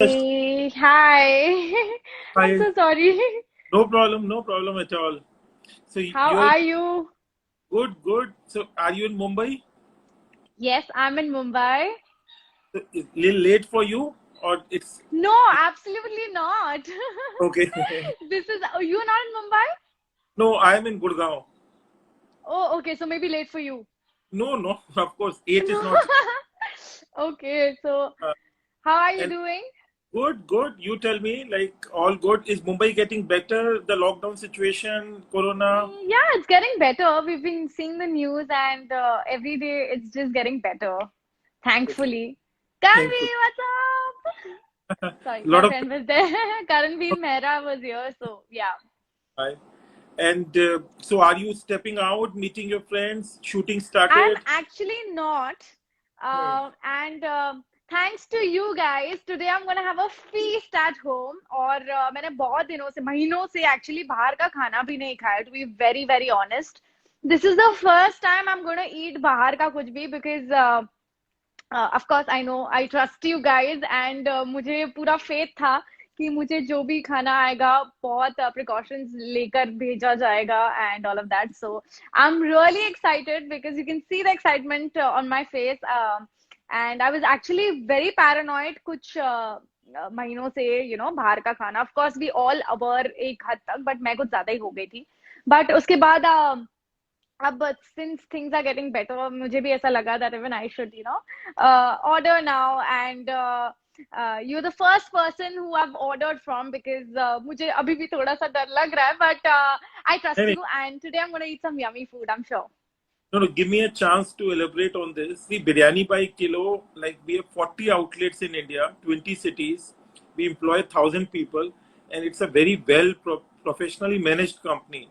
Hey, hi. I'm Hi, so sorry. no problem at all. So How you're are you? good, good. So are you in Mumbai? Yes, I'm in Mumbai. So it's little late for you, or it's No, absolutely not. okay? This is, oh, you're not in Mumbai? No, I am in Gurgaon. Oh, okay, so maybe late for you. No, no, of course, eight is No. not. Okay, so Uh, how are you and doing? good, good. You tell me, like all good. Is Mumbai getting better? The lockdown situation, Corona. Yeah, it's getting better. We've been seeing the news and every day it's just getting better. Okay, Thankfully. Kanvi, thankful. what's up? A Sorry, my lot of friend was there. Karanveer Mehra was here, so yeah. time. And so, are you stepping out, meeting your friends? Shooting I'm started. actually not. Hmm. And thanks to you guys, today I'm gonna have a feast at home. और मैंने बहुत दिनों से महीनों से actually बाहर का खाना भी नहीं खाया. To be very very honest, this is the first time I'm gonna eat बाहर का कुछ भी because of course I know I trust you guys and मुझे पूरा faith था कि मुझे जो भी खाना आएगा बहुत precautions लेकर भेजा जाएगा and all of that. So I'm really excited because you can see the excitement on my face. And I was actually very paranoid कुछ महीनों से बाहर का खाना. Of course we all were एक हद तक, but मैं कुछ ज्यादा ही हो गई थी. But उसके बाद अब since things are getting better, मुझे भी ऐसा लगा that even I should, order now. And you're the first person who I've ordered from because मुझे अभी भी थोड़ा सा डर लग रहा है, but I trust you and today I'm gonna eat some yummy food, I'm sure. No, no, give me a chance to elaborate on this. See, biryani by kilo, like we have 40 outlets in India, 20 cities. We employ 1,000 people, and it's a very professionally managed company.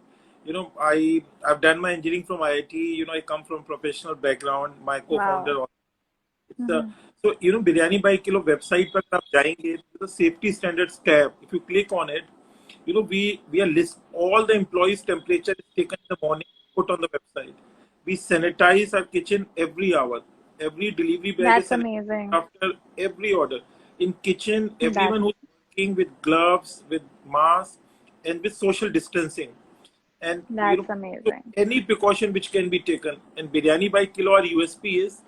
I've done my engineering from IIT. I come from professional background. My co-founder, Wow. it's a, so biryani by kilo website पर आप जाएंगे, the safety standards tab. If you click on it, we are list all the employees' temperature is taken in the morning, put on the website. We sanitize our kitchen every hour. Every delivery bag is That's sanitized amazing. after every order. In kitchen, That's everyone who's working with gloves, with masks, and with social distancing. And that's so amazing. any precaution which can be taken. And biryani by kilo, our USP is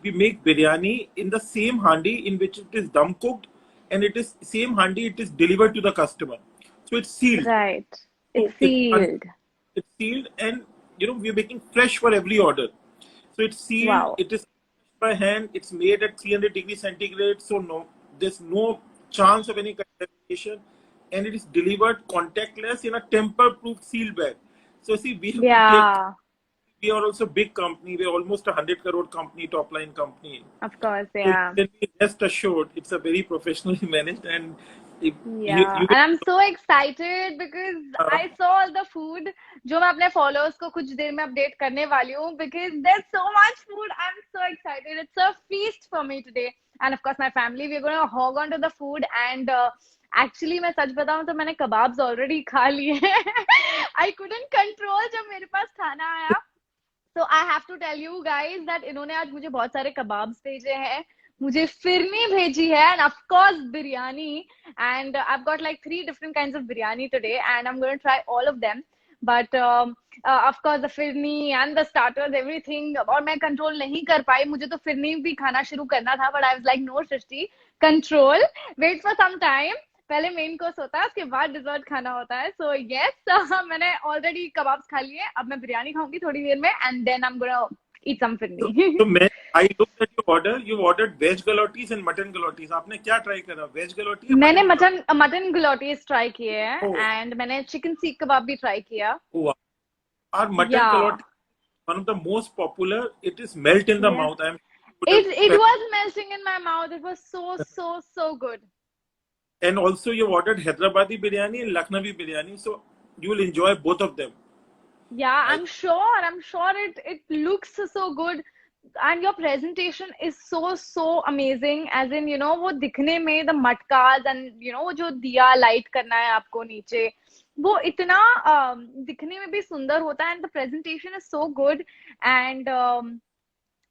we make biryani in the same handi in which it is dum cooked, and it is same handi it is delivered to the customer. So it's sealed. Right. It's So sealed. it's sealed, and we're making fresh for every order. So it's sealed. Wow. It is by hand. It's made at 300 degrees centigrade. So no, there's no chance of any contamination, and it is delivered contactless in a tamper-proof sealed bag. So see, we have to take. Yeah, We are also a big company. We're almost a 100 crore company, top line company. of course, So you yeah. can be rest assured, it's a very professionally managed, and if Yeah, you and I'm so excited because will. I saw all the food जो मैं अपने followers को कुछ देर में update करने वाली हूँ because there's so much food. I'm so excited. It's a feast for me today. And of course my family, we're going to hog on to the food and actually मैं सच बताऊँ तो मैंने kebabs already खा लिए हैं. I couldn't control जब मेरे पास खाना आया. So I have to tell you guys that इन्होंने आज मुझे बहुत सारे kebabs भेजे हैं. मुझे फिरनी भेजी है and of course biryani. And I've got like 3 different kinds of biryani today and I'm going to try all of them. But of course the firni and the starters, everything. और मैं control नहीं कर पाई. मुझे तो फिरनी भी खाना शुरू करना था, but I was like no Shrishti, control. Wait for some time. पहले मेन कोर्स होता है, उसके बाद डिजर्ट खाना होता है. सो यस मैंने ऑलरेडी कबाब्स खा लिए. अब मैं बिरयानी खाऊंगी थोड़ी देर में and then I am gonna eat some So, phirni. so I looked at your order. You ordered veg galotis and mutton galotis. आपने क्या try करा? Veg galoti या मैंने mutton galoti? Mutton mutton galoutis try किए हैं Oh, एंड मैंने chicken सीख कबाब भी ट्राई किया. wow. Our या mutton galoti, one of the most popular. It is melt in the yes mouth. I am would have it felt. was melting in my mouth. It was so good. And also you ordered Hyderabadi biryani and Lucknowi biryani. So you will enjoy both of them. Yeah, I I'm sure it looks so good. And your presentation is so amazing. As in, वो दिखने में the मटकास and वो जो दिया light करना है आपको नीचे, वो इतना दिखने में भी सुंदर होता है and the presentation is so good. And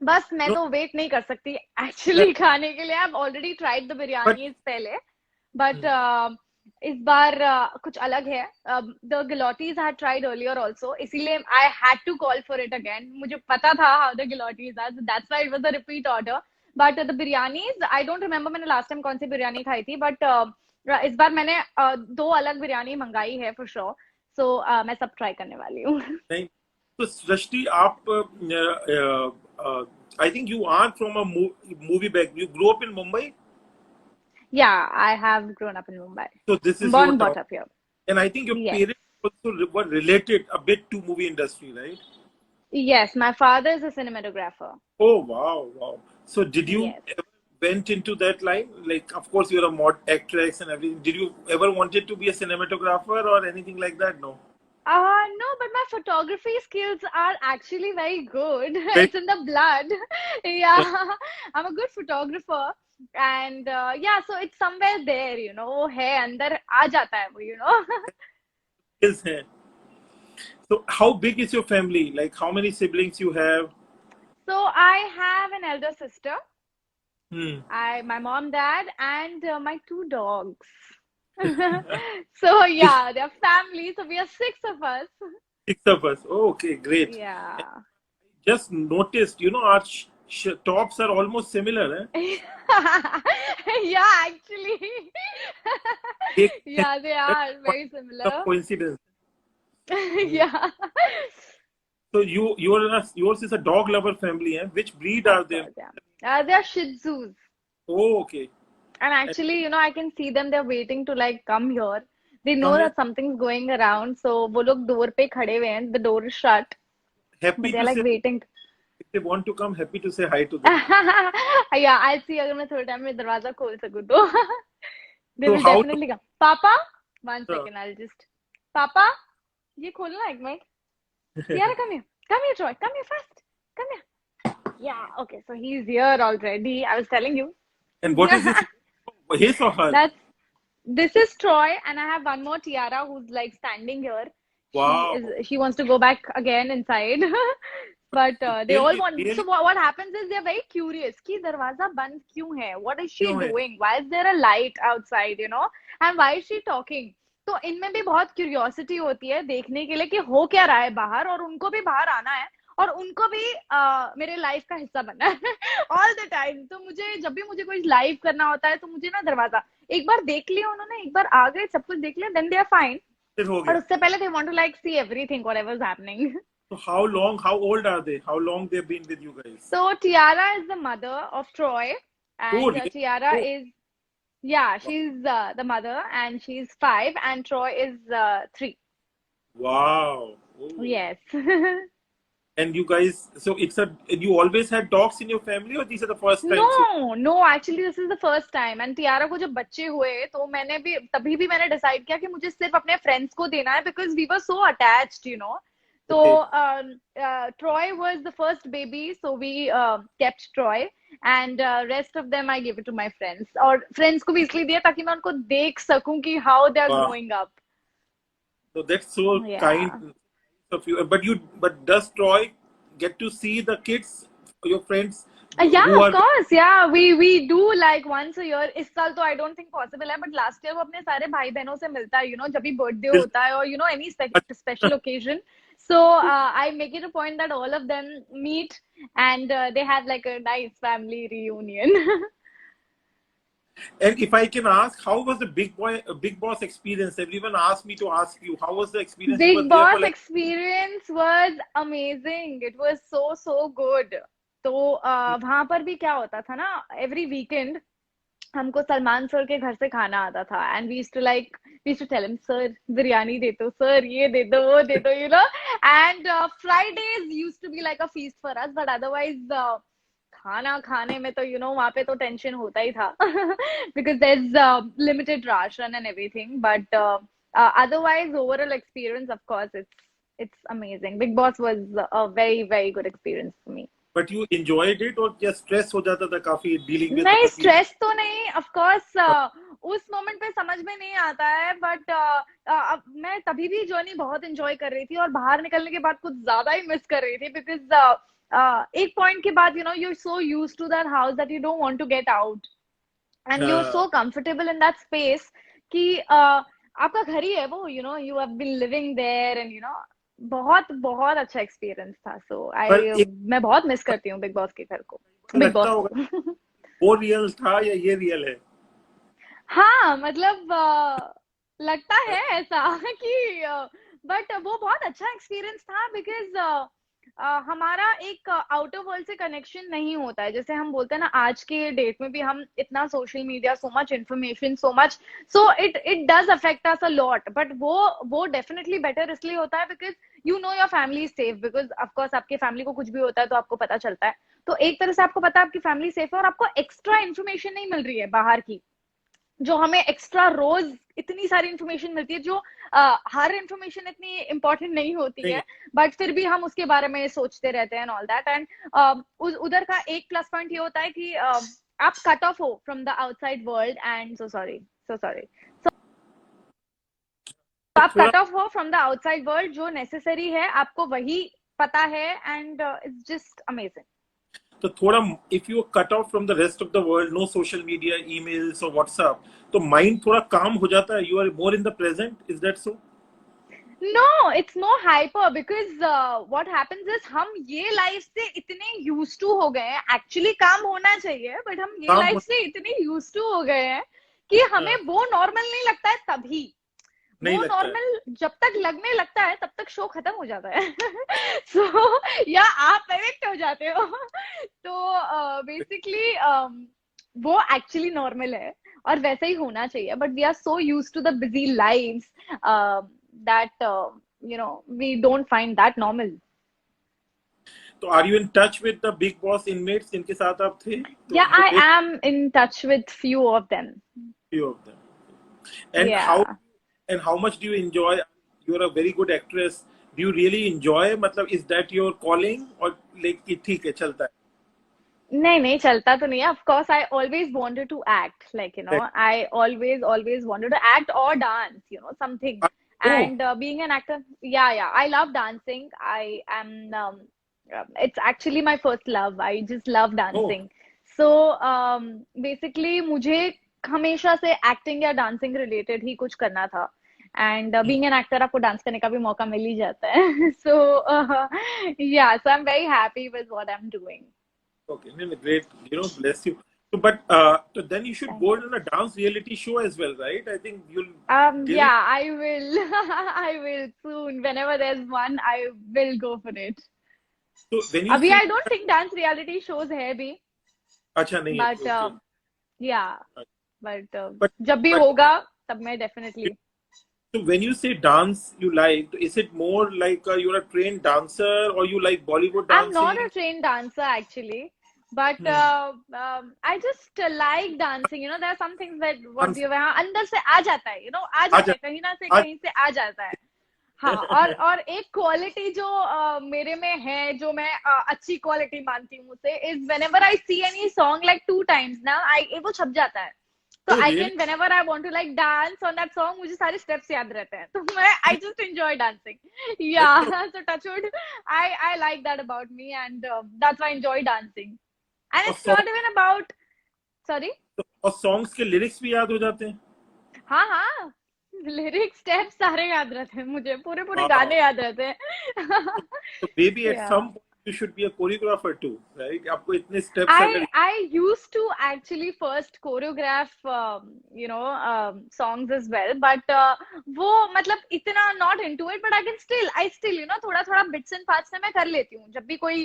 बस मैं no, तो वेट नहीं कर सकती एक्चुअली खाने के लिए. I've already tried the but biryanis पहले. बट इस बार कुछ अलग है. The galoutis had tried earlier also, इसीलिए I had to call for it again. मुझे पता था how the गिलोटीज are, so that's why it was a repeat order. But the biryanis, I don't remember मैंने last time कौन सी बिरयानी खाई थी, but इस बार मैंने दो अलग बिरयानी मंगाई है for sure. So मैं सब ट्राई करने वाली हूँ. नहीं, तो सृष्टि आप I think you are from a movie back, you grow up in Mumbai, Yeah, I have grown up in Mumbai. so this is your Born, town, brought up here. and I think your Yes. parents also were related a bit to movie industry, right? Yes, my father is a cinematographer. Oh wow, wow. So did you Yes. ever went into that line? Like, of course, you're a mod actress and everything. Did you ever wanted to be a cinematographer or anything like that? No. No, but my photography skills are actually very good. Right. It's in the blood. Yeah, I'm a good photographer. And yeah, so it's somewhere there, you know, वो है अंदर आ जाता है वो, you know. Skills हैं. So how big is your family? Like, how many siblings you have? So I have an elder sister, Hmm. my mom, dad, and my two dogs. So yeah, they're family. So we are six of us. Six of us. Oh, okay, great. Yeah. Just noticed, our tops are almost similar. Yeah, actually. Eh? Yeah, they That's are what very a similar. coincidence. Hmm. Yeah. So yours is a dog lover family, eh? Which breed Of are they? course, yeah. They're Shih Tzus. Oh, okay. And And actually, you know, I can see them. They're waiting to like come here. They know come here. that something's going around. So वो लोग door पे खड़े हुए हैं. The door is shut. Happy But they're to like say, waiting. if they want to come, happy to say hi to them. Yeah, I'll see अगर मैं थोड़े time में दरवाजा खोल सकूँ तो. They So will how definitely come. Papa, one uh, second, I'll just. Papa, ये खोलना एक minute. Tiara, come here. Come here, Troy. Come here fast. Come here. Yeah, okay, so he's here already. I was telling you. and what is this? His or her? That's This is Troy, and I have one more Tiara who's like standing here. Wow. She wants to go back again inside. But they all Really, want. So really what happens is they're very curious. कि दरवाजा बंद क्यों है? What is she क्यों है? doing? Why is there a light outside? You know? And why is she talking? तो इनमें भी बहुत क्यूरियोसिटी होती है देखने के लिए कि हो क्या रहा है बाहर, और उनको भी बाहर आना है, और उनको भी मेरे लाइफ का हिस्सा बनना है ऑल द टाइम. तो मुझे जब भी मुझे कोई लाइव करना होता है तो मुझे ना दरवाजा एक बार देख लिया उन्होंने, एक बार आ गए, सब कुछ देख लिया, देन दे आर फाइन. फिर हो और गया. उससे पहले they want to like see everything whatever is happening. So how old are they? How long they've been with you guys? So Tiara is the mother of Troy, Oh, and really? Tiara Oh, is, yeah, wow. she's the mother, and she's 5, and Troy is 3. Wow. Oh. Yes. And you guys, so you always had dogs in your family, or these are the first times you? No, no, actually this is the first time. And Tiara को जब बच्चे हुए तो तभी भी मैंने decide किया कि मुझे सिर्फ अपने फ्रेंड्स को देना है, because we were so attached, you know. So Okay. Troy was the first baby, so we kept Troy, and rest of them I gave it to my friends. और friends को भी इसलिए दिया ताकि मैं उनको देख सकूं कि how they are Wow. growing up. So that's so Yeah. kind of you. But does Troy get to see the kids, your friends Yeah, who of are? course. Yeah, we do like once a year. इस साल तो I don't think possible है, but last year वो अपने सारे भाई बहनों से मिलता है, you know, जब भी birthday होता है, or you know any special occasion. So I make it a point that all of them meet, and they have like a nice family reunion. And if I can ask, how was the Big Boss experience? Everyone asked me to ask you, how was the experience? You were Big there for Boss like. experience was amazing. It was so good. तो वहां पर भी क्या होता था ना, every weekend हमको Salman sir के घर से खाना आता था, and we used to tell him, sir, biryani दे दो, sir, ये दे दो, वो दे दो, you know. And Fridays used to be like a feast for us, but otherwise खाना खाने में तो you know वहाँ पे तो टेंशन होता ही था because there's limited ration and everything, but otherwise overall experience, of course, it's amazing. Big Boss was a very good experience for me. But you enjoyed it, or just stress हो जाता था काफी dealing with नहीं, other people? Stress तो नहीं, of course. उस moment पे समझ में नहीं आता है, बट अब मैं तभी भी जर्नी बहुत एंजॉय कर रही थी, और बाहर निकलने के बाद कुछ ज्यादा ही मिस कर रही थी, बिकॉज एक पॉइंट के बाद you know you so used to that house that you don't want to get out. and you're so comfortable in that space कि आपका घर ही है वो, you know, you have been living there and you know, बहुत बहुत अच्छा experience था. So पर एक मैं बहुत मिस करती हूँ बिग बॉस के घर को, बिग लगता बॉस को. होगा वो रियल था या ये रियल है? हाँ मतलब लगता है ऐसा कि बट वो बहुत अच्छा एक्सपीरियंस था बिकॉज हमारा एक आउटर वर्ल्ड से कनेक्शन नहीं होता है. जैसे हम बोलते हैं ना, आज के डेट में भी हम इतना social media, so much information, so much, so it does affect us a lot. But वो डेफिनेटली बेटर इसलिए होता है because you know your family is safe. Because of course आपके फैमिली को कुछ भी होता है तो आपको पता चलता है. तो एक तरह से आपको पता है आपकी फैमिली सेफ है और आपको एक्स्ट्रा इन्फॉर्मेशन नहीं मिल रही है बाहर की, जो हमें एक्स्ट्रा रोज इतनी सारी इंफॉर्मेशन मिलती है, जो हर इंफॉर्मेशन इतनी इंपॉर्टेंट नहीं होती नहीं है. बट फिर भी हम उसके बारे में सोचते रहते हैं ऑल दैट. एंड उधर का एक प्लस पॉइंट ये होता है कि आप कट ऑफ हो from the outside world. And so sorry तो तो आप थोड़ा कट ऑफ हो फ्रॉम द आउटसाइड वर्ल्ड, जो नेसेसरी है आपको वही पता है. And it's just amazing. तो थोड़ा if you cut off from the rest of the world, no social media, emails और व्हाट्सएप, तो माइंड थोड़ा काम हो जाता है, you are more in the present, is that so? No, it's more hyper because what happens is हम ये life से इतने used to हो गए हैं. एक्चुअली काम होना चाहिए बट हम ये काम लाइफ हो- से इतने used to हो गए हैं कि हमें हाँ, वो नॉर्मल नहीं लगता है. तभी नहीं वो लगता है। नॉर्मल जब तक लगने लगता है तब तक शो खत्म हो जाता है. so या आप एविक्ट हो जाते हो. तो बेसिकली वो एक्चुअली नॉर्मल है और वैसा ही होना चाहिए. But we are so used to the busy lives that we don't find that normal. तो are you in touch with the Bigg Boss inmates जिनके साथ आप थे? तो Yeah, I am in touch with few of them. few of them. And Yeah. how much do you enjoy? You're a very good actress. Do you really enjoy? मतलब is that your calling or like कि ठीक है चलता है? नहीं चलता तो नहीं है. Of course, I always wanted to act. Like, you know, I always wanted to act or dance, you know, something. Oh, And being an actor, yeah, I love dancing. I am, it's actually my first love. I just love oh, dancing. So, basically, मुझे हमेशा से acting या dancing related ही कुछ करना था. And being an actor आपको dance करने का भी मौका मिल ही जाता है. So yeah, so I am very happy with what I am doing. okay, no, no, great. You know, bless you. So, but so then you should go on a dance reality show as well, right? I think you'll really. Yeah, I will. I will soon. Whenever there's one, I will go for it. So when you अभी say, I don't think dance reality shows है भी. अच्छा नहीं है, But okay. yeah, but But जब भी but होगा तब मैं definitely. so when you say dance you like, is it more like you're a trained dancer or you like Bollywood I'm not a dancing? trained dancer actually, but Hmm. I just like dancing. You know, there are some things that what Dance, you हाँ, अंदर से आ जाता है. You know, आ आजा, जाता है कहीं ना से आज, कहीं से आ जाता है. हाँ, और एक क्वालिटी जो मेरे में है, जो मैं अच्छी क्वालिटी मानती हूँ उसे, is whenever I see any song like 2 times ना, वो छप जाता है. तो oh I really? Can whenever I want to like dance on that song, मुझे सारे स्टेप्स याद रहते हैं. तो मैं I just enjoy dancing. Yeah, so touch wood, I like that about me. And that's why I enjoy dancing. And और it's song, not even about, sorry. और songs के लिरिक्स भी याद हो जाते हैं? हाँ, लिरिक्स स्टेप्स सारे याद रहते हैं मुझे. पूरे Wow. गाने याद रहते हैं. So maybe at Yeah. some point you should be a choreographer too, right? आपको इतने steps अगर I used to actually first choreograph songs as well, but वो मतलब इतना not into it, but I still थोड़ा bits and parts से मैं कर लेती हूँ जब भी कोई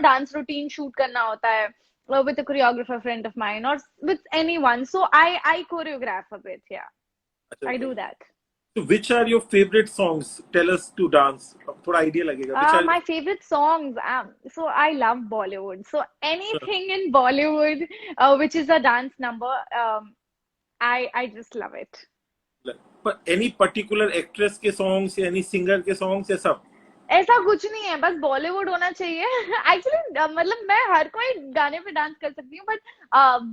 dance routine shoot करना होता है with a choreographer friend of mine or with anyone. So I choreograph a bit. Yeah, I do that. So which are your favorite songs? Tell us to dance. थोड़ा idea लगेगा. Which are My favorite songs. So I love Bollywood. So anything in Bollywood, which is a dance number, I just love it. but any particular actress के songs या any singer के songs या सब? ऐसा कुछ नहीं है, बस बॉलीवुड होना चाहिए. एक्चुअली मतलब मैं हर कोई गाने पे डांस कर सकती हूँ, but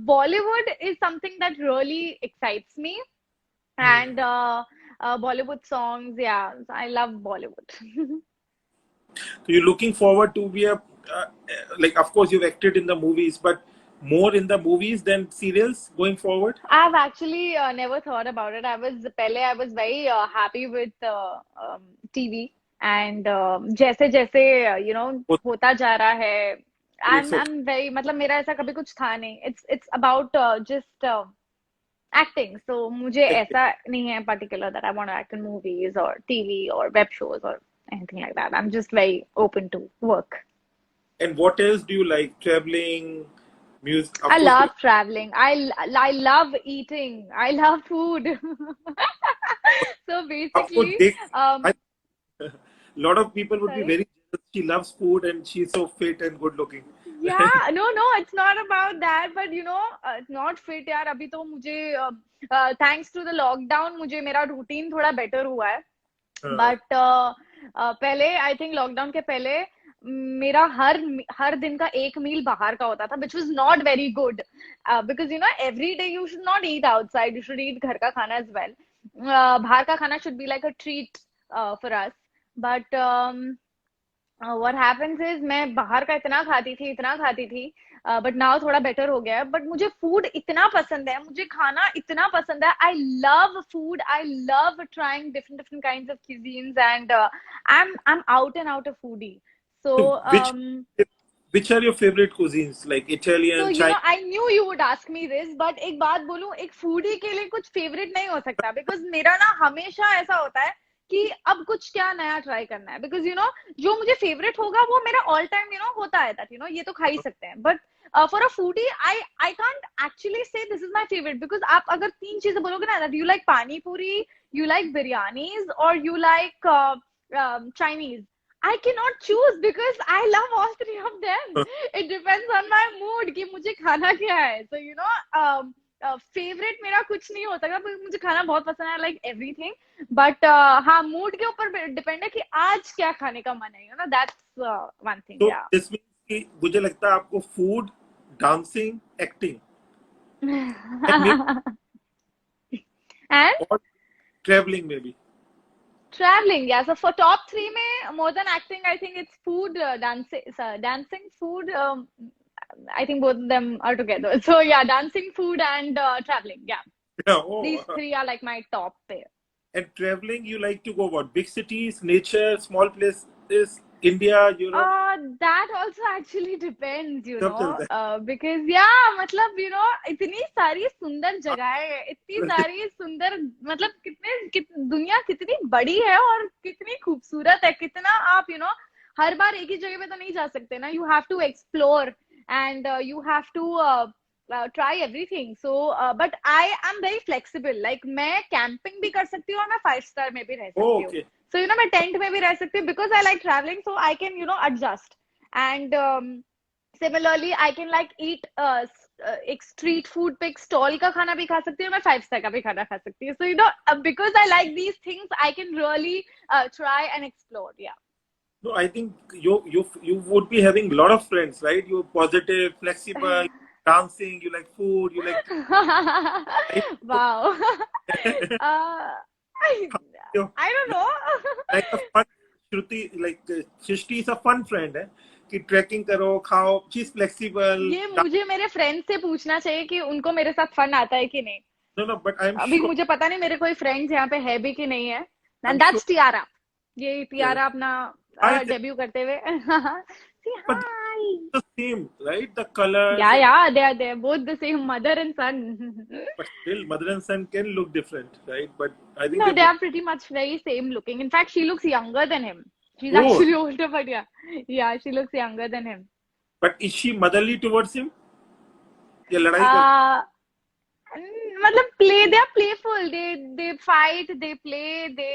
Bollywood is something that really excites me. And Bollywood songs, yeah, I love Bollywood. So you're looking forward to be a like, of course you've acted in the movies, but more in the movies than serials going forward? I've actually never thought about it. I was very happy with TV and जैसे जैसे you know होता जा रहा है It's okay. I'm very मतलब मेरा ऐसा कभी कुछ था नहीं. It's about just acting. So मुझे ऐसा नहीं है particular that I want to act in movies or TV or web shows or anything like that. I'm just very open to work. And what else do you like? Traveling, music, of I course. love traveling. I love eating. I love food. So Of course, basically, I, a lot of people would be sorry. very jealous. She loves food and she's so fit and good looking. Yeah, no, it's not about that, but you know, not fit यार अभी तो मुझे thanks to the lockdown मुझे मेरा routine थोड़ा better हुआ है. But पहले I think lockdown के पहले मेरा हर दिन का एक मील बाहर का होता था which was not very good because you know every day you should not eat outside, you should eat घर का खाना as well. बाहर का खाना should be like a treat for us, but what happens is मैं बाहर का इतना खाती थी बट नाउ थोड़ा बेटर हो गया है. बट मुझे फूड इतना पसंद है, मुझे खाना इतना पसंद है. I love food, I love trying different different kinds of cuisines and I'm out and out a foodie. So Which are your favorite cuisines? Like so Italian, you know Chinese? I knew you would ask me this, but एक बात बोलूं, एक foodie के लिए कुछ favourite नहीं हो सकता बिकॉज मेरा ना हमेशा ऐसा होता है कि अब कुछ क्या नया ट्राई करना है. बिकॉज यू नो जो मुझे फेवरेट होगा वो मेरा ऑल टाइम यू नो होता है दैट यू नो ये तो खा ही सकते हैं. But for a foodie I can't actually say this is my favourite because आप अगर तीन चीजें बोलोगे ना दैट यू लाइक पानी पूरी, यू लाइक बिरयानीज और you like Chinese, I cannot choose because I love all three of them. It depends on my mood कि मुझे खाना क्या है. So you know favorite मेरा कुछ नहीं होता है. मुझे खाना बहुत पसंद है, I like everything. But हाँ मूड के ऊपर डिपेंड है कि आज क्या खाने का मन है. You know that's one thing. So Yeah. this means कि मुझे लगता है आपको food, dancing, acting, And or traveling maybe. traveling, yeah. So for top three में more than acting, I think it's food, dancing, food. I think both of them are together. So yeah, dancing, food, and traveling. Yeah, Yeah. Oh. these three are like my top pair. And traveling, you like to go what? Big cities, nature, small places, India, Europe. That also actually depends, you सब know, चलता because yeah, मतलब you know, इतनी सारी सुंदर जगहें हैं, इतनी सारी सुंदर मतलब दुनिया कितनी बड़ी है और कितनी खूबसूरत है. कितना आप you know हर बार एक ही जगह पे तो नहीं जा सकते ना. You have to explore and you have to try everything. So but I am very flexible. Like मैं camping भी कर सकती हूँ और मैं 5 star में भी रह सकती Oh, हूँ. okay. So you know मैं टेंट में भी रह सकती हूँ because I like traveling, so I can you know adjust. And similarly I can like eat एक स्ट्रीट फूड पे एक स्टॉल का खाना भी खा सकती हूँ, मैं 5 स्टार का भी खाना खा सकती हूँ. So you know because I like these things I can really try and explore. Yeah. No, I think you would be having a lot of friends, right? You're positive, flexible, dancing, you like food, you like Wow. you I don't know. like a fun Shruti, like Shrishti is a fun friend, है कि trekking करो, खाओ, she's flexible. ये मुझे मेरे friend से पूछना चाहिए कि उनको मेरे साथ फन आता है कि नहीं. No, but I'm अभी sure. मुझे पता नहीं मेरे कोई फ्रेंड्स यहाँ पे है भी कि नहीं है. I'm And that's sure. Tiara. ये Tiara अपना I डेब्यू करते हुए. Say but hi. the same, right? The colors. Yeah, they are both the same mother and son. But still, mother and son can look different, right? But I think No, they they are pretty much very same looking. In fact, she looks younger than him. She's Oh, actually older, but yeah, she looks younger than him. but is she motherly towards him? या लड़ाई कर Uh, मतलब they are playful. They fight, they play, they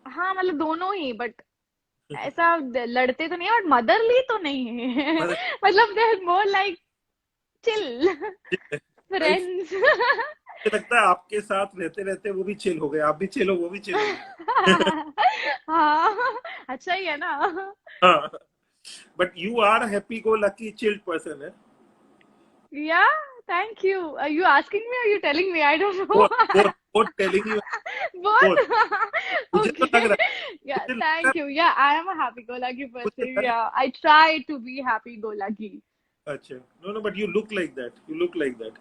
हाँ मतलब दोनों ही. But ऐसा लड़ते तो नहीं है, और मदरली तो नहीं है. mother- मतलब they are more like chill friends. मुझे लगता है आपके साथ रहते रहते वो भी चिल हो गए, आप भी चिल हो, वो भी चिल हो गए. हाँ अच्छा ही है ना. हाँ. But you are a happy-go-lucky, chilled person, है? Yeah, thank you. Are you asking me or are you telling me? I don't know. Both telling you. Both. मुझे तो लग रहा है. Yeah, मुझे thank you. Yeah, I am a happy-go-lucky person. Yeah, I try to be happy-go-lucky. अच्छा, no no, but you look like that, you look like that.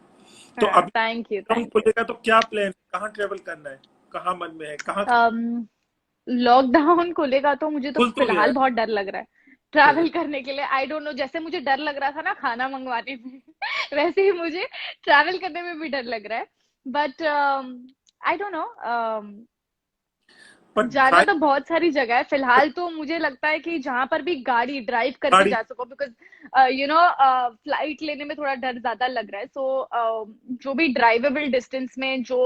तो अभी thank you, lockdown thank you. खुलेगा तो क्या plan, कहाँ travel करना है, कहाँ मन में है, कहाँ लॉकडाउन खुलेगा तो मुझे तो खुल तो गया फिलहाल है? बहुत डर लग रहा है Okay. ट्रैवल करने के लिए। आई डोंट नो, जैसे मुझे डर लग रहा था ना खाना मंगवाने में वैसे ही मुझे ट्रैवल करने में भी डर लग रहा है। But I don't know, but जाना ड्राइव तो बहुत सारी जगह है। फिलहाल तो मुझे लगता है कि जहां पर भी गाड़ी ड्राइव करके गाड़ी जा सको, बिकॉज फ्लाइट लेने में थोड़ा डर ज्यादा लग रहा है। सो जो भी ड्राइवेबल डिस्टेंस में जो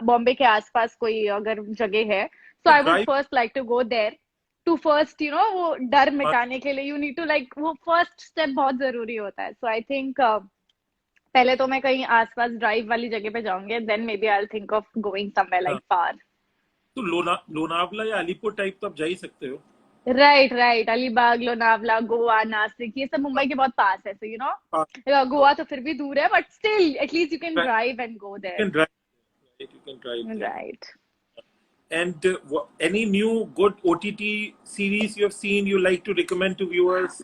बॉम्बे के आसपास कोई अगर जगह है, सो तो I would drive, first like to go there to first वो डर मिटाने के लिए यू नीड टू लाइक वो फर्स्ट स्टेप बहुत जरूरी होता है। सो आई थिंक पहले तो मैं कहीं आसपास ड्राइव वाली जगह पे जाऊंगी, then maybe I think of going somewhere like far. तो लोनावला या अलीपुर टाइप तो आप जा ही सकते हो। राइट, राइट, अलीबाग, लोनावला, गोवा, नासिक, ये सब मुंबई के बहुत पास है। सो गोवा तो फिर भी दूर है, but still at least you can drive and go You there. can drive, right? You can drive there. Right. And any new good OTT series you have seen you like to recommend to viewers?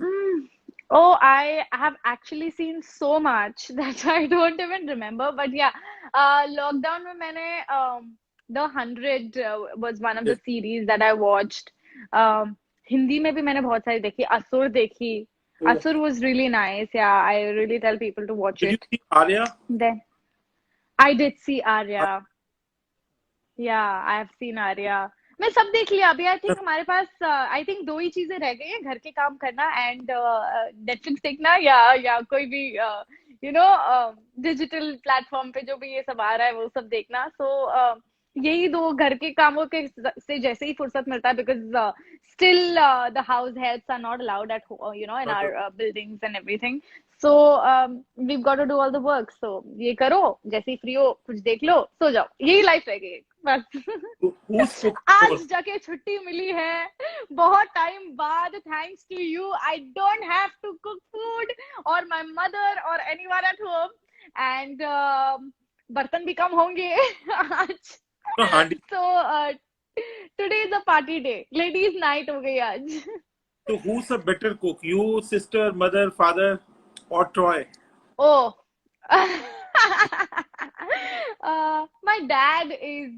Oh, I have actually seen so much that I don't even remember. But yeah, lockdown में मैंने The 100 was one of the Yes. series that I watched. Hindi में भी मैंने बहुत सारी देखी, असुर देखी। Oh, असुर was really nice. Yeah, I really tell people to watch did you it. see Arya? Then I did see Arya. Yeah, I have seen Arya. मैं सब देख लिया अभी। आई थिंक हमारे पास आई थिंक दो ही चीजें रह गई हैं, घर के काम करना एंड नेटफ्लिक्स देखना, या कोई भी यू नो डिजिटल प्लेटफॉर्म पे जो भी ये सब आ रहा है वो सब देखना। सो यही दो घर के कामों के से जैसे ही फुर्सत मिलता है, because still the house helps are not allowed at in Not our buildings and everything. So we got to do all the work. So ये करो, जैसे ही फ्री हो कुछ देख लो, सो जाओ, यही लाइफ रह गई है बस। who's cooking more? आज जाके छुट्टी मिली है बहुत टाइम बाद, thanks to you. I don't have to cook food और माय मदर और एनीवन एट होम, एंड बर्तन भी कम होंगे आज। No, Handi. So today is a party day, ladies night हो गई आज। So who's a better cook? You, sister, mother, father, or Troy? Oh, my dad is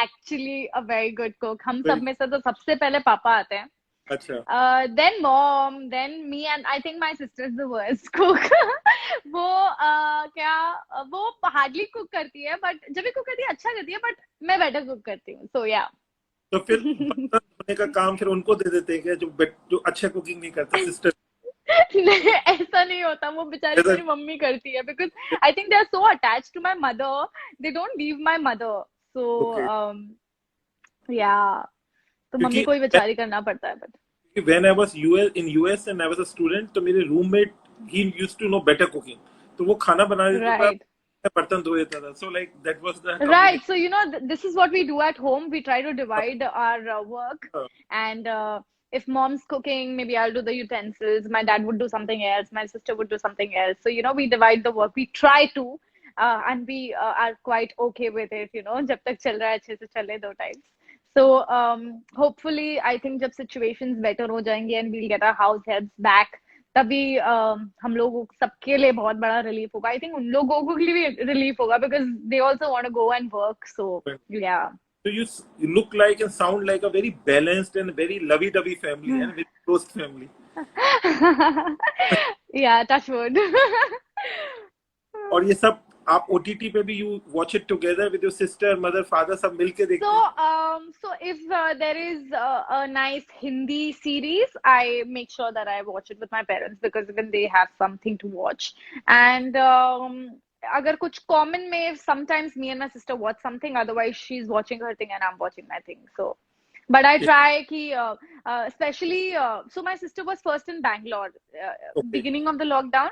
actually a very good cook. हम सब Very. में से तो सबसे पहले पापा आते हैं, अच्छा. then mom, then me, and I think my sister is the worst cook. वो क्या वो हार्डली कुक करती है, बट जब भी कुक करती है अच्छा करती है, बट मैं बेटर कुक करती हूँ। सो या तो फिर बर्तन धोने का काम फिर उनको दे देते हैं क्या, जो अच्छा कुकिंग नहीं करते, सिस्टर? नहीं, ऐसा नहीं होता, वो बेचारी ऐसा? मेरी मम्मी करती है, because I think they are so attached to my mother, they don't leave my mother. So okay. या तो मम्मी क्योंकि को ही बेचारी करना पड़ता है, but when I was US and I was a student, तो मेरे roommate he used to know better cooking, तो वो खाना बना देता था, राइट, मैं बर्तन धो देता था, so like that was the right. communication. So this is what we do at home. We try to divide our work, and if mom's cooking, maybe I'll do the utensils, my dad would do something else, my sister would do something else. So we divide the work, we try to, and we are quite okay with it, jab tak chal raha hai अच्छे से चले 2 times. So hopefully I think जब situations better हो जाएंगे and we'll get our house helps back, तभी हम लोगों सबके लिए बहुत बड़ा रिलीफ होगा। आई थिंक उन लोगों के लिए भी रिलीफ होगा, because they also want to go and work. So yeah So you look like and sound like a very balanced and very lovey-dovey family and very close family. या touch wood. और ये सब आप OTT पे भी you watch it together with your sister, mother, father, सब मिलके देखते हैं? So if there is a nice Hindi series, I make sure that I watch it with my parents, because even they have something to watch. And अगर कुछ common में, sometimes me and my sister watch something, otherwise she's watching her thing and I'm watching my thing. So, but I try कि especially so my sister was first in Bangalore, Okay. beginning of the lockdown.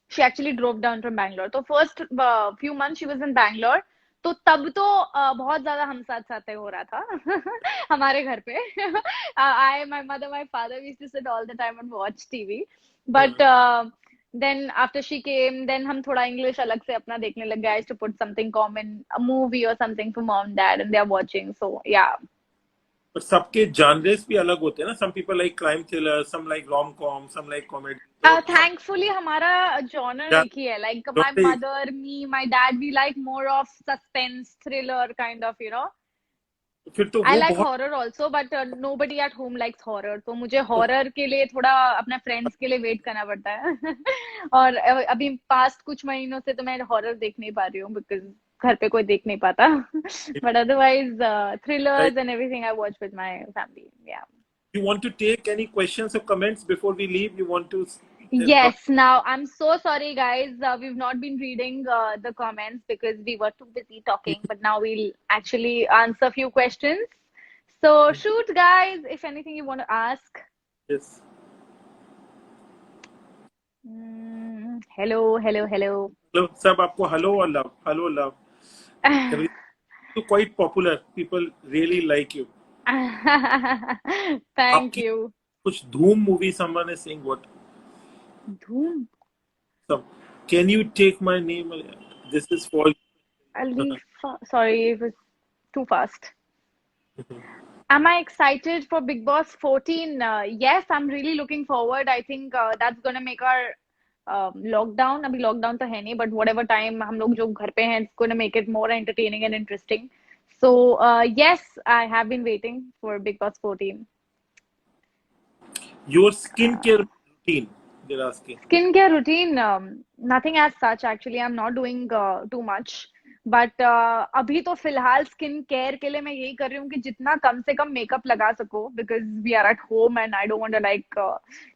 She actually drove down from Bangalore. तो first few months she was in Bangalore. तो तब तो बहुत ज्यादा हम साथ साथ हो रहा था हमारे घर पे। I, my mother, my father, we used to sit all the time and watch TV. But then after she came, then हम थोड़ा English अलग से अपना देखने लग गए. I used to put something common, a movie or something for mom, dad, and they are watching. So yeah. But सबके genres भी अलग होते हैं ना. Some people like crime thriller, some like rom-com, some like comedy. तो सब Thankfully, हमारा genre genre एक ही है. Like my is- mother, me, my dad, we like more of suspense, thriller kind of, you know. फिर तो I वो like बहुत. horror also, but nobody at home likes horror. तो मुझे horror के लिए थोड़ा अपने friends के लिए wait करना पड़ता है. और अभी past कुछ महीनों से तो मैं horror देख नहीं पा रही हूँ because घर पे कोई देख नहीं पाता. But otherwise, Right. thrillers and everything I watch with my family. Yeah. You want to take any questions or comments before we leave? You want to Yes, now I'm so sorry, guys. We've not been reading the comments because we were too busy talking, but now we'll actually answer a few questions. So, shoot, guys, if anything you want to ask. yes. Hello, hello, hello. Hello, सब आपको hello or love? Hello, love. You're quite popular. People really like you. Thank आपकी you. कुछ धूम movie someone is saying what? Dhoom. So, can you take my name? This is for Ali, sorry, it was too fast. Am I excited for Big Boss 14? Yes, I'm really looking forward. I think that's gonna make our lockdown. अभी lockdown तो है नहीं, but whatever time हम लोग जो घर पे हैं, it's gonna make it more entertaining and interesting. So yes, I have been waiting for Big Boss 14. your skincare routine. They're asking. Skincare routine, nothing as such. Actually, I'm not doing too much. But अभी तो फिलहाल skin care के लिए मैं यही कर रही हूँ कि जितना कम से कम मेकअप लगा सको because we are at home and I don't want to like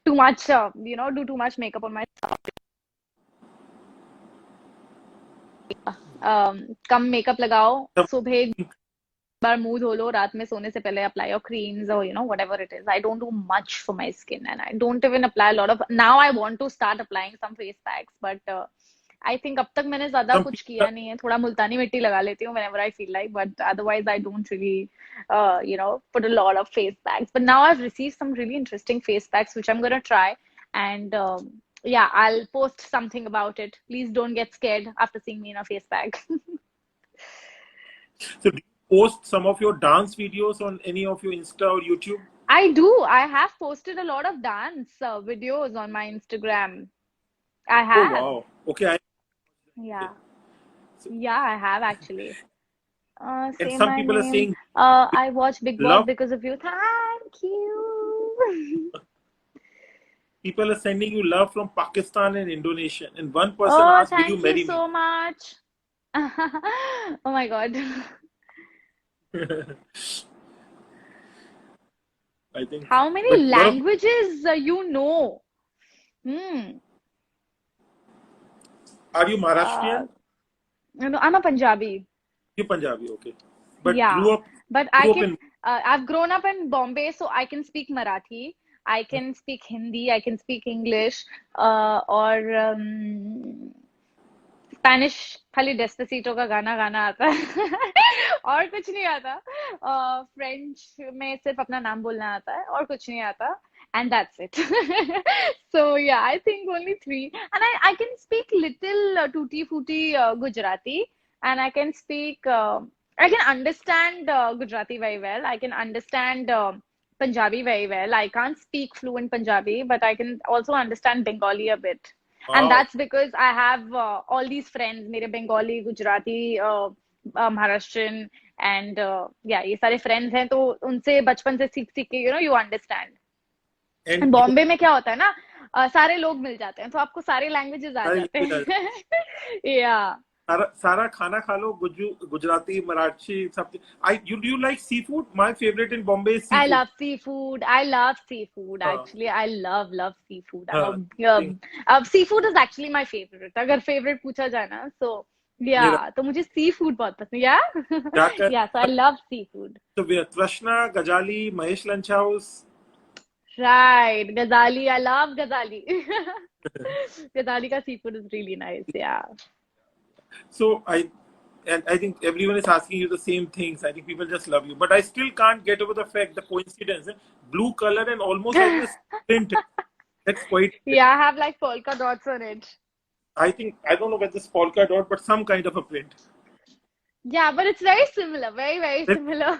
too much you know do too much makeup on my कम मेकअप लगाओ सुबह एक बार मुंह धो लो रात में सोने से पहले अप्लाई योर क्रीम्स और you know whatever it is I don't do much for my skin and I don't even apply lot of now I want to start applying some face packs but I think अब तक मैंने ज्यादा Some कुछ people किया नहीं है थोड़ा मुल्तानी मिट्टी लगा लेती हूँ whenever I feel like but otherwise I don't really you know put a lot of face packs but now I've received some really interesting face packs which I'm gonna try and yeah I'll post something about it please don't get scared after seeing me in a face pack. So do you post some of your dance videos on any of your Insta or YouTube? I do. I have posted a lot of dance videos on my Instagram. I Oh have. wow. Okay. Yeah. So, Yeah, I have actually. and Say some my people are name. saying I watch Big Boss love. because of you. Thank you. People are sending you love from Pakistan and Indonesia. And one person Oh, asked, "Will you thank you marry me?" so much. Oh my God. I think. How many But lot of languages you know? Hmm. are you Uh, Maharashtrian? no, I'm a Punjabi. You Punjabi, okay. But Yeah, but I grew up can. in I've grown up in Bombay, so I can speak Marathi. I can speak Hindi. I can speak English. और Spanish खाली Despacito का गाना गाना आता है और कुछ नहीं आता फ्रेंच में सिर्फ अपना नाम बोलना आता है और कुछ नहीं आता and that's it. So yeah, I think only three. And I can speak little tutti frutti Gujarati, and I can speak. I can understand Gujarati very well. I can understand Punjabi very well. I can't speak fluent Punjabi, but I can also understand Bengali a bit. And wow. that's because I have all these friends, मेरे Bengali, Gujarati, Maharashtrian, and yeah, ये सारे friends हैं तो उनसे बचपन से सीख सीख के you know you understand. And And you Bombay में क्या होता है ना सारे लोग मिल जाते हैं तो आपको सारे लैंग्वेजेस आ जाते हैं. Yeah. सारा खाना खा लो गुजराती मराठी सब. You like seafood? My favorite in Bombay is I seafood. love seafood. I love seafood. Actually, I love seafood. Seafood is actually my favorite. अगर favorite पूछा जाए ना, so yeah, तो मुझे seafood बहुत पसंद. Yeah, yeah. So I love seafood. So we are Trashna, Gajali, Mahesh Lunch House. Right, Ghazali. I love Ghazali. Ghazali ka seafood is really nice. Yeah. So I think everyone is asking you the same things. I think people just love you, but I still can't get over the fact, the coincidence, blue color and almost like this print. That's quite. Yeah, I have like polka dots on it. I think I don't know whether it's polka dot, but some kind of a print. Yeah, but it's very similar. Very, very similar.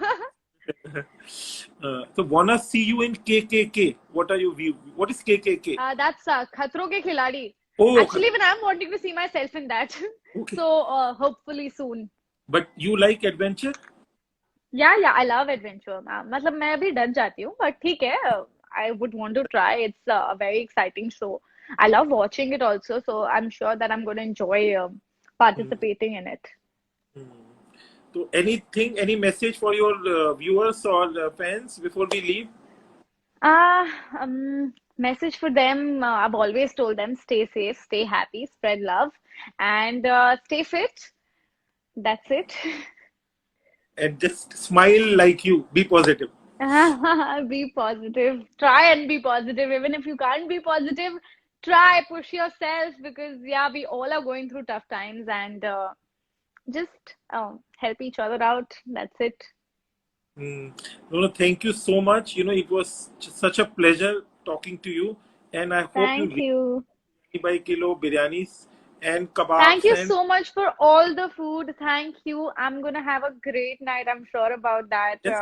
So wanna see you in KKK. What are your view? What is KKK? That's Khatron Ke Khiladi. Oh, Actually, even I'm wanting to see myself in that. okay. So hopefully soon. But you like adventure? Yeah, I love adventure. मतलब मैं भी डर जाती हूँ, but ठीक है. I would want to try. It's a very exciting show. I love watching it also, so I'm sure that I'm going to enjoy Hmm. participating in it. So anything, any message for your viewers or fans before we leave? Uh, Message for them. I've always told them stay safe, stay happy, spread love, and stay fit. That's it. And just smile like you. Be positive. Be positive. Try and be positive. Even if you can't be positive, try, push yourself because, yeah, we all are going through tough times and just help each other out. That's it. Mm. No, thank you so much. It was such a pleasure talking to you, and I hope you Thank like you. by kilo biryanis and Thank kebabs you and so much for all the food. Thank you. I'm gonna have a great night. I'm sure about that. just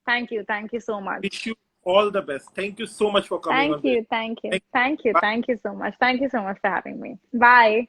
Thank you. Thank you so wish much. you all the best. Thank you so much for coming on Thank Biryani. you. Thank you. Thank Thank you. you. Thank you so much. Thank you so much for having me. Bye.